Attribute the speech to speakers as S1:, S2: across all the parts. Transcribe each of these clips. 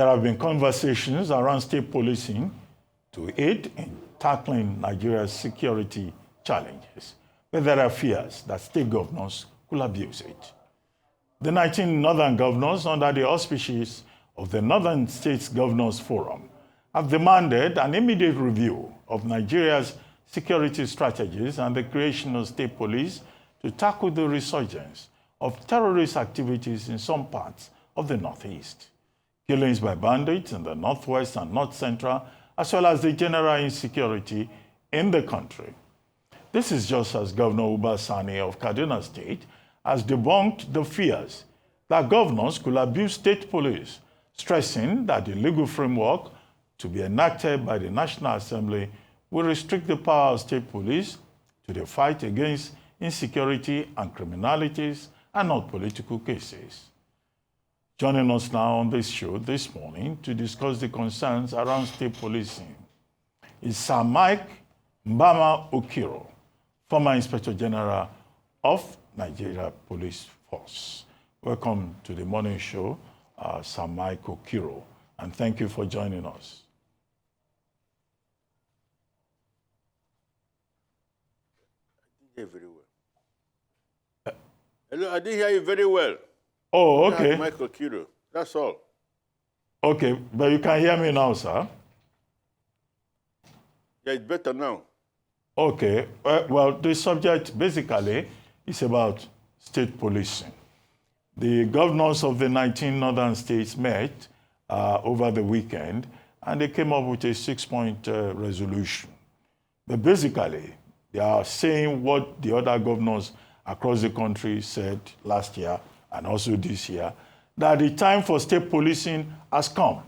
S1: There have been conversations around state policing to aid in tackling Nigeria's security challenges, but there are fears that state governors could abuse it. The 19 northern governors, under the auspices of the Northern States Governors Forum, have demanded an immediate review of Nigeria's security strategies and the creation of state police to tackle the resurgence of terrorist activities in some parts of the Northeast. Killings by bandits in the Northwest and North Central, as well as the general insecurity in the country. This is just as Governor Uba Sani of Kaduna State has debunked the fears that governors could abuse state police, stressing that the legal framework to be enacted by the National Assembly will restrict the power of state police to the fight against insecurity and criminalities and not political cases. Joining us now on this show this morning to discuss the concerns around state policing is Sir Mike Mbama Okiro, former Inspector General of Nigeria Police Force. Welcome to the morning show, Sir Mike Okiro, and thank you for joining us.
S2: I didn't hear very well. Hello, I didn't hear you very well.
S1: Oh, okay.
S2: Mike Okiro, that's all.
S1: Okay, but you can hear me now, sir?
S2: Yeah, it's better now.
S1: Okay, well, the subject basically is about state policing. The governors of the 19 northern states met over the weekend, and they came up with a 6-point resolution. But basically, they are saying what the other governors across the country said last year and also this year, that the time for state policing has come.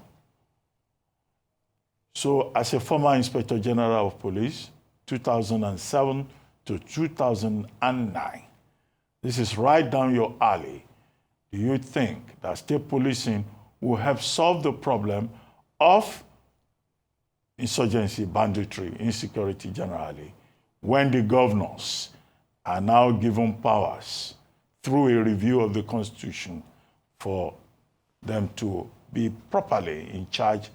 S1: So as a former Inspector General of Police, 2007 to 2009, this is right down your alley. Do you think that state policing will help solve the problem of insurgency, banditry, insecurity generally, when the governors are now given powers through a review of the Constitution for them to be properly in charge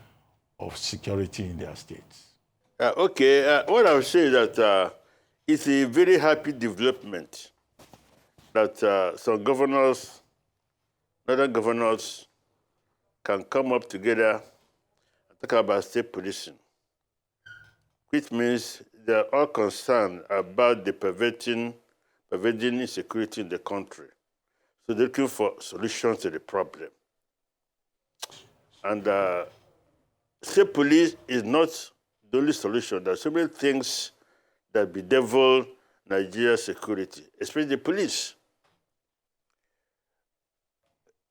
S1: of security in their states?
S2: What I would say is that it's a very happy development that some governors, northern governors, can come up together and talk about state policing, which means they're all concerned about the pervading insecurity in the country. So they're looking for solutions to the problem. And state police is not the only solution. There are so many things that bedevil Nigeria's security, especially the police.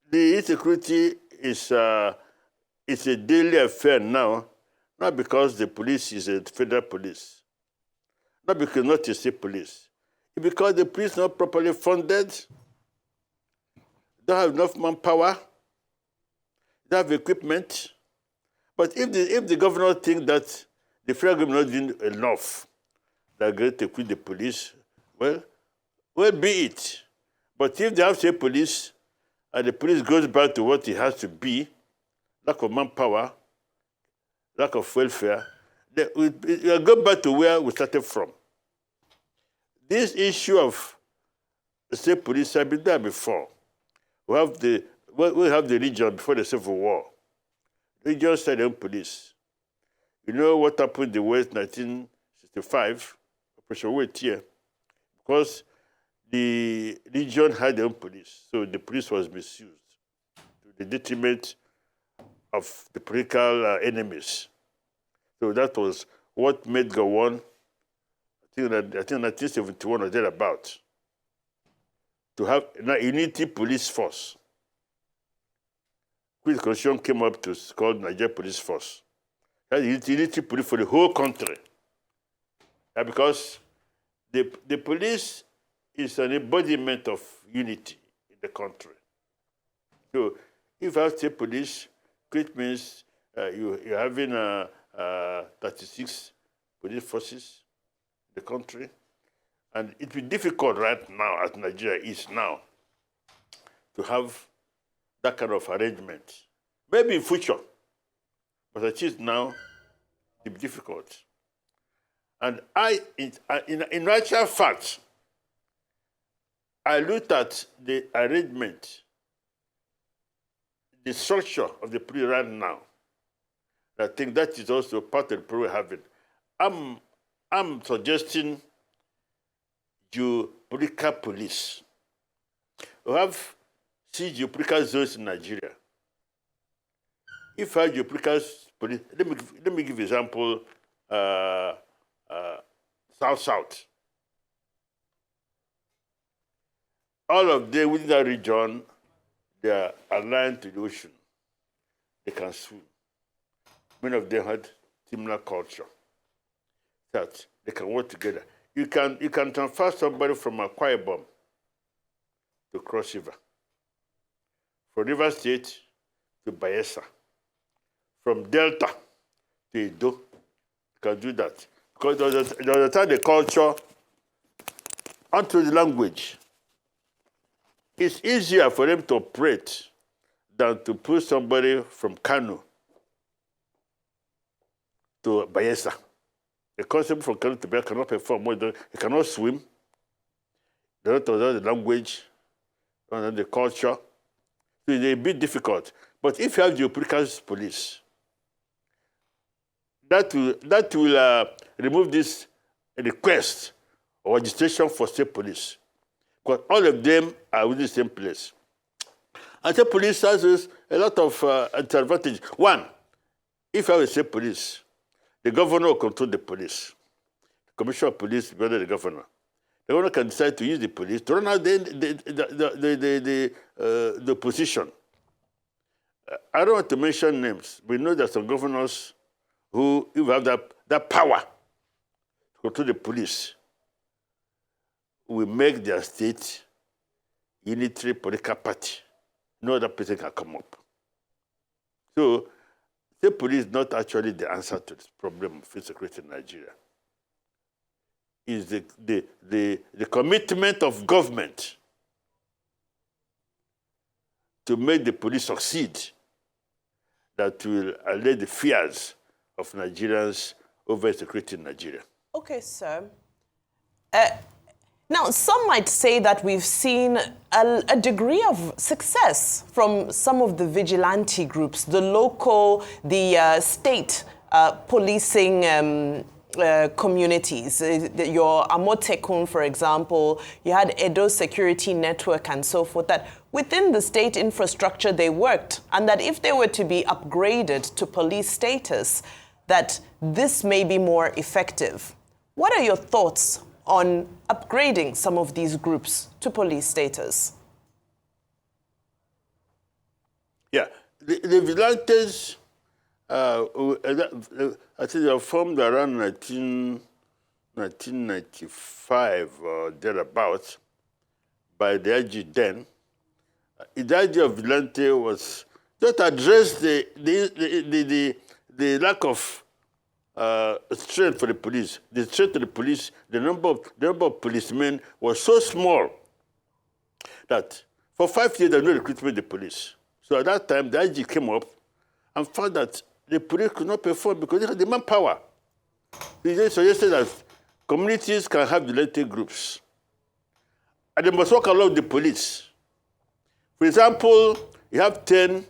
S2: The insecurity is a daily affair now, not because the police is a federal police, not because not a state police, it's because the police is not properly funded, don't have enough manpower, don't have equipment. But if the governor thinks that the federal government is not doing enough, they're going to quit the police, well, be it. But if they have state police, and the police goes back to what it has to be, lack of manpower, lack of welfare, we'll go back to where we started from. This issue of state police has been there before. We have the region before the Civil War. The region started their own police. You know what happened in the West 1965, Operation Wait here, because the region had their own police, so the police was misused to the detriment of the political enemies. So that was what made Gowon, I think 1971 or thereabout, to have a unity police force, which the Constitution came up to called Nigeria Police Force. That's unity police for the whole country. Because the police is an embodiment of unity in the country. So if you have state police, which means you're having 36 police forces in the country, and it will be difficult right now, as Nigeria is now, to have that kind of arrangement. Maybe in future, But at least now, it'll be difficult. And in actual fact, I looked at the arrangement, the structure of the police right now. I think that is also part of the problem we're having. I'm suggesting geopolitical police. We have geopolitical zones in Nigeria. If I have geopolitical police, let me give example. South. All of them within that region, they are aligned to the ocean. They can swim. Many of them had similar culture. That they can work together. You can transfer somebody from Akwa Ibom to Cross River, from River State to Bayelsa, from Delta to Edo. You can do that. Because they understand the culture onto the language. It's easier for them to operate than to put somebody from Kano to Bayelsa. The concept from Kano to Bayelsa cannot perform. He cannot swim. They don't understand the language, don't understand the culture. So it's a bit difficult. But if you have geopolitical police, that will remove this request or registration for state police. Because all of them are within the same place. And state police has a lot of advantages. One, if you have a state police, the governor will control the police. The commissioner of police will be under the governor. The governor can decide to use the police to run out the position. I don't want to mention names. We know that some governors who have that power to control the police will make their state unitary political party. No other person can come up. So, the police is not actually the answer to this problem of insecurity in Nigeria. It's the commitment of government to make the police succeed that will allay the fears of Nigerians over security in Nigeria.
S3: Okay, sir. Now, some might say that we've seen a degree of success from some of the vigilante groups, the local, the state policing communities. Your Amotekun, for example, you had Edo Security Network and so forth, that within the state infrastructure they worked, and that if they were to be upgraded to police status, that this may be more effective. What are your thoughts on upgrading some of these groups to police status?
S2: Yeah, the vigilantes, I think they were formed around 1995 or thereabouts by the IG then. The idea of vigilante was just address the lack of strength for the police. The strength of the police, the number of policemen was so small that for 5 years there was no recruitment of the police. So at that time, the IG came up and found that the police could not perform because they had the manpower. They suggested that communities can have vigilante groups, and they must work along with the police. For example, you have 10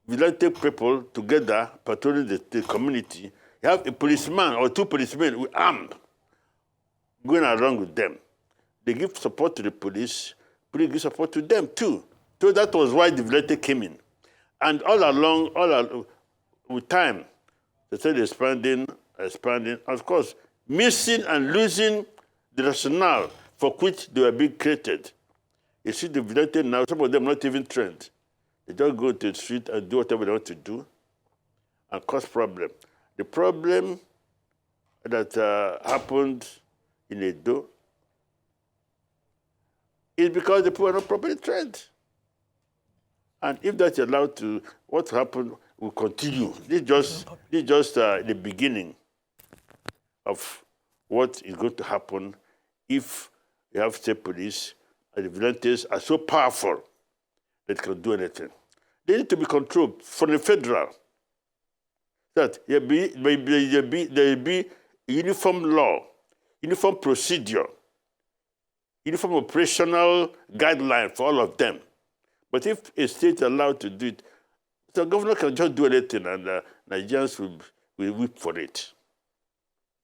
S2: vigilante people together patrolling the community. You have a policeman or 2 policemen with armed going along with them. They give support to the police give support to them too. So that was why the vigilante came in. And all along, with time, they started expanding. Of course, missing and losing the rationale for which they were being created. You see the vigilante now, some of them not even trained. They just go to the street and do whatever they want to do and cause problem. The problem that happened in Edo is because the people are not properly trained. And if that's allowed to, what happened will continue. This is just the beginning of what is going to happen if you have state police and the vigilantes are so powerful that they can do anything. They need to be controlled from the federal. that there be uniform law, uniform procedure, uniform operational guideline for all of them. But if a state is allowed to do it, the governor can just do anything, and Nigerians will weep for it.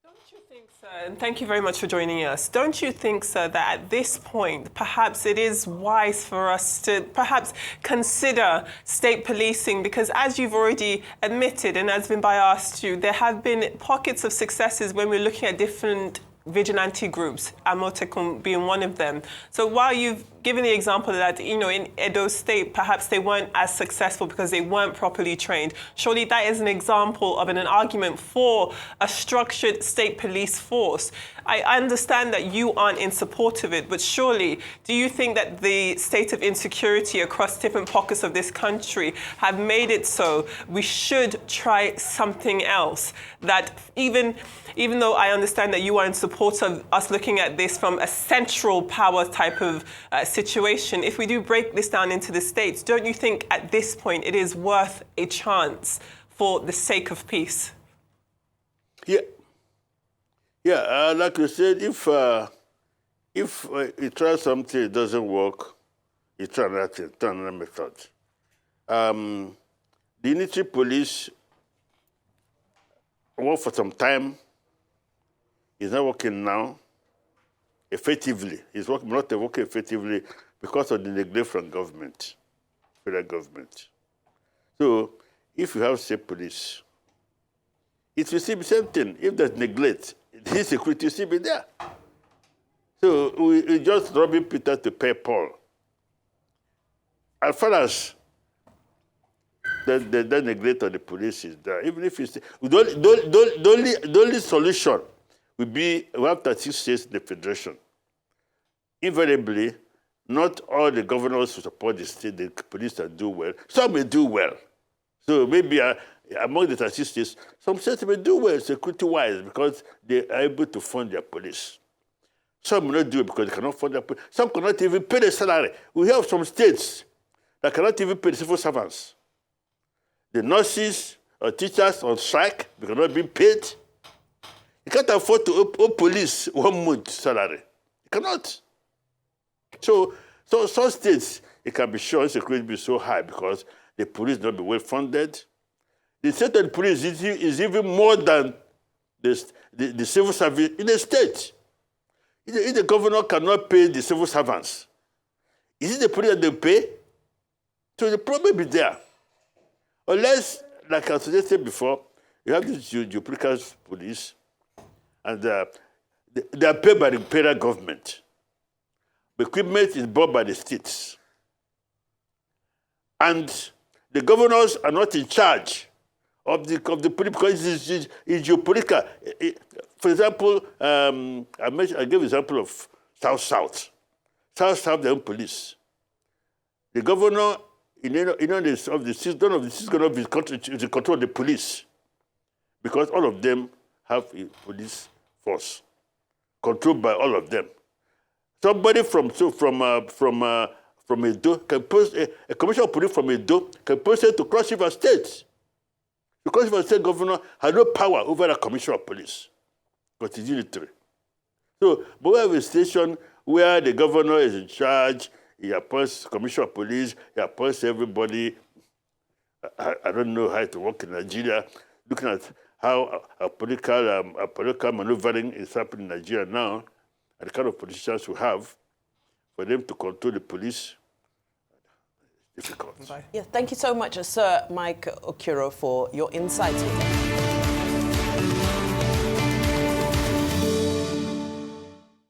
S4: Don't you think, sir, and thank you very much for joining us, don't you think, sir, that at this point, perhaps it is wise for us to perhaps consider state policing? Because as you've already admitted, and as Vimbai asked you, there have been pockets of successes when we're looking at different vigilante groups, Amotekun being one of them. So while you've given the example that, in Edo State, perhaps they weren't as successful because they weren't properly trained, surely that is an example of an argument for a structured state police force. I understand that you aren't in support of it, but surely, do you think that the state of insecurity across different pockets of this country have made it so we should try something else? That even though I understand that you are in support of us looking at this from a central power type of situation, if we do break this down into the states, don't you think at this point it is worth a chance for the sake of peace?
S2: Yeah, like you said, if you try something, it doesn't work, you try another thing, try another method. The unitary police worked for some time. It's not working now effectively. It's not working effectively because of the neglect from government, federal government. So if you have state police, it will still be the same thing. If there's neglect, the insecurity will still be there. So we just robbing Peter to pay Paul. As far as the neglect of the police is there, even if it's the only solution will be we have 36 states in the federation. Invariably, not all the governors who support the police that do well. Some may do well. So maybe among the 36 states, some states may do well security-wise because they are able to fund their police. Some may not do it because they cannot fund their police. Some cannot even pay the salary. We have some states that cannot even pay the civil servants. The nurses or teachers on strike because they're not being paid. You can't afford to owe police 1 month salary. You cannot. So some states, it can be sure security will be so high because the police not be well funded. The state of the police is even more than the civil service in the state. If the governor cannot pay the civil servants, is it the police that they pay? So the problem is there. Unless, like I suggested before, you have this duplicate police, and they are paid by the federal government. The equipment is bought by the states. And the governors are not in charge of the police because it's geopolitical. For example, I gave an example of South-South. South-South, their own police. The governor, of the six governors of the country is in control of the police because all of them have a police force controlled by all of them. Somebody from Edo can post a commissioner of police from Edo can post it to Cross River State. The Cross River State governor has no power over the commissioner of police because it's unitary. So, but we have a station where the governor is in charge. He appoints commissioner of police. He appoints everybody. I don't know how it works in Nigeria. Looking at how a political maneuvering is happening in Nigeria now, and the kind of politicians we have, for them to control the police, difficult.
S3: Yeah, thank you so much, Sir Mike Okiro, for your insights.